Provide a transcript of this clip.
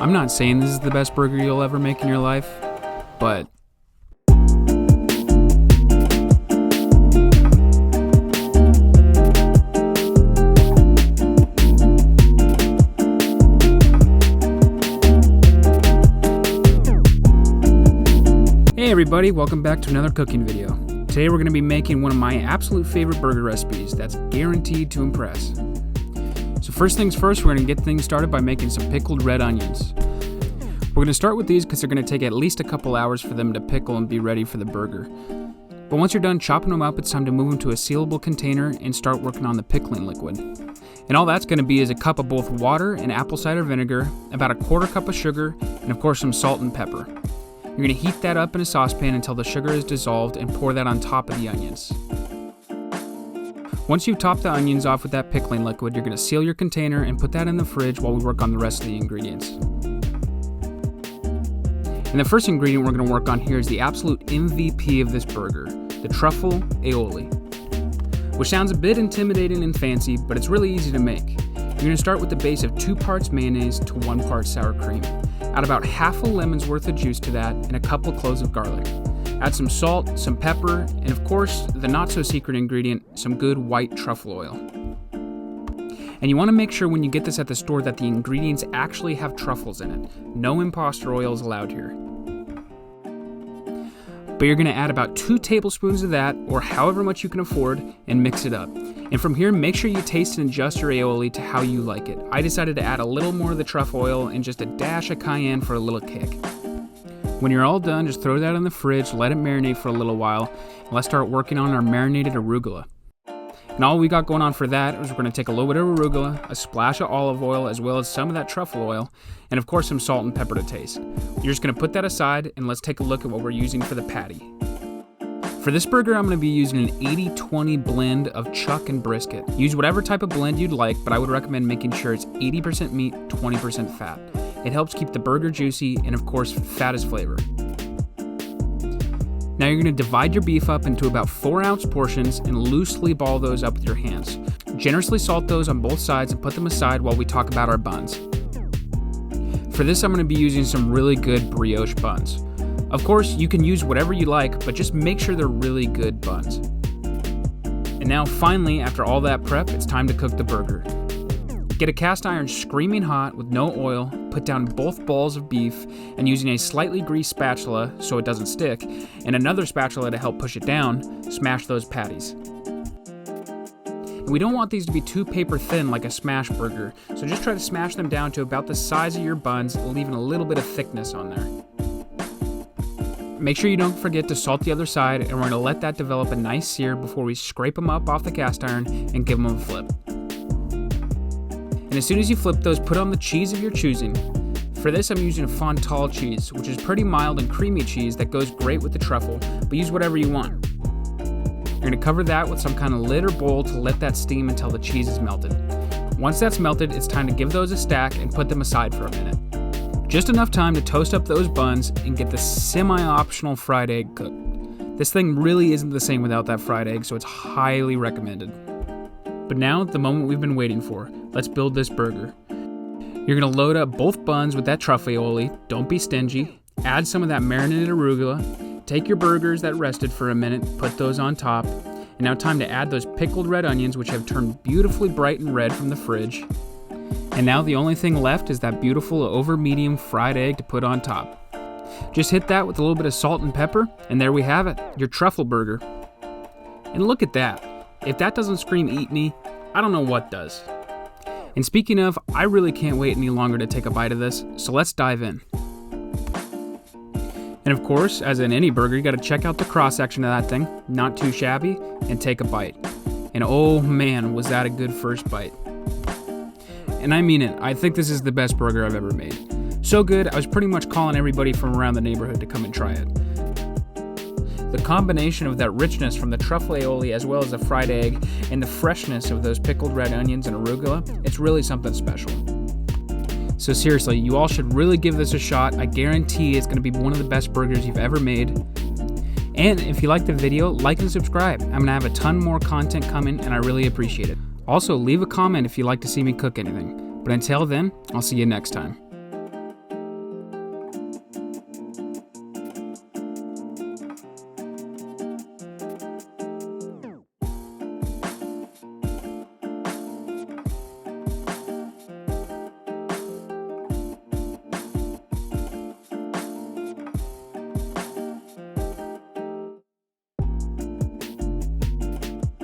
I'm not saying this is the best burger you'll ever make in your life, but hey everybody, welcome back to another cooking video. Today we're going to be making one of my absolute favorite burger recipes that's guaranteed to impress. So first things first, we're going to get things started by making some pickled red onions. We're going to start with these because they're going to take at least a couple hours for them to pickle and be ready for the burger. But once you're done chopping them up, it's time to move them to a sealable container and start working on the pickling liquid. And all that's going to be is a cup of both water and apple cider vinegar, about a quarter cup of sugar, and of course some salt and pepper. You're going to heat that up in a saucepan until the sugar is dissolved and pour that on top of the onions. Once you've topped the onions off with that pickling liquid, you're going to seal your container and put that in the fridge while we work on the rest of the ingredients. And the first ingredient we're going to work on here is the absolute MVP of this burger, the truffle aioli, which sounds a bit intimidating and fancy, but it's really easy to make. You're going to start with the base of 2 parts mayonnaise to 1 part sour cream. Add about half a lemon's worth of juice to that and a couple cloves of garlic. Add some salt, some pepper, and of course, the not-so-secret ingredient, some good white truffle oil. And you want to make sure when you get this at the store that the ingredients actually have truffles in it. No imposter oil is allowed here. But you're going to add about 2 tablespoons of that, or however much you can afford, and mix it up. And from here, make sure you taste and adjust your aioli to how you like it. I decided to add a little more of the truffle oil and just a dash of cayenne for a little kick. When you're all done, just throw that in the fridge, let it marinate for a little while, and let's start working on our marinated arugula. And all we got going on for that is we're going to take a little bit of arugula, a splash of olive oil, as well as some of that truffle oil, and of course some salt and pepper to taste. You're just going to put that aside, and let's take a look at what we're using for the patty. For this burger, I'm going to be using an 80-20 blend of chuck and brisket. Use whatever type of blend you'd like, but I would recommend making sure it's 80% meat, 20% fat. It helps keep the burger juicy, and of course, fat is flavor. Now you're going to divide your beef up into about 4-ounce portions and loosely ball those up with your hands. Generously salt those on both sides and put them aside while we talk about our buns. For this, I'm going to be using some really good brioche buns. Of course, you can use whatever you like, but just make sure they're really good buns. And now finally, after all that prep, it's time to cook the burger. Get a cast iron screaming hot with no oil, put down both balls of beef, and using a slightly greased spatula so it doesn't stick, and another spatula to help push it down, smash those patties. And we don't want these to be too paper thin like a smash burger, so just try to smash them down to about the size of your buns, leaving a little bit of thickness on there. Make sure you don't forget to salt the other side, and we're going to let that develop a nice sear before we scrape them up off the cast iron and give them a flip. And as soon as you flip those, put on the cheese of your choosing. For this, I'm using a Fontal cheese, which is pretty mild and creamy cheese that goes great with the truffle, but use whatever you want. You're going to cover that with some kind of lid or bowl to let that steam until the cheese is melted. Once that's melted, it's time to give those a stack and put them aside for a minute. Just enough time to toast up those buns and get the semi-optional fried egg cooked. This thing really isn't the same without that fried egg, so it's highly recommended. But now, the moment we've been waiting for. Let's build this burger. You're going to load up both buns with that truffle aioli. Don't be stingy. Add some of that marinated arugula. Take your burgers that rested for a minute, put those on top. And now time to add those pickled red onions, which have turned beautifully bright and red from the fridge. And now the only thing left is that beautiful over-medium fried egg to put on top. Just hit that with a little bit of salt and pepper, and there we have it, your truffle burger. And look at that. If that doesn't scream eat me, I don't know what does. And speaking of, I really can't wait any longer to take a bite of this, so let's dive in. And of course, as in any burger, you gotta check out the cross-section of that thing, not too shabby, and take a bite. And oh man, was that a good first bite. And I mean it, I think this is the best burger I've ever made. So good, I was pretty much calling everybody from around the neighborhood to come and try it. The combination of that richness from the truffle aioli as well as the fried egg and the freshness of those pickled red onions and arugula, it's really something special. So seriously, you all should really give this a shot. I guarantee it's going to be one of the best burgers you've ever made. And if you like the video, like and subscribe. I'm going to have a ton more content coming and I really appreciate it. Also, leave a comment if you'd like to see me cook anything. But until then, I'll see you next time.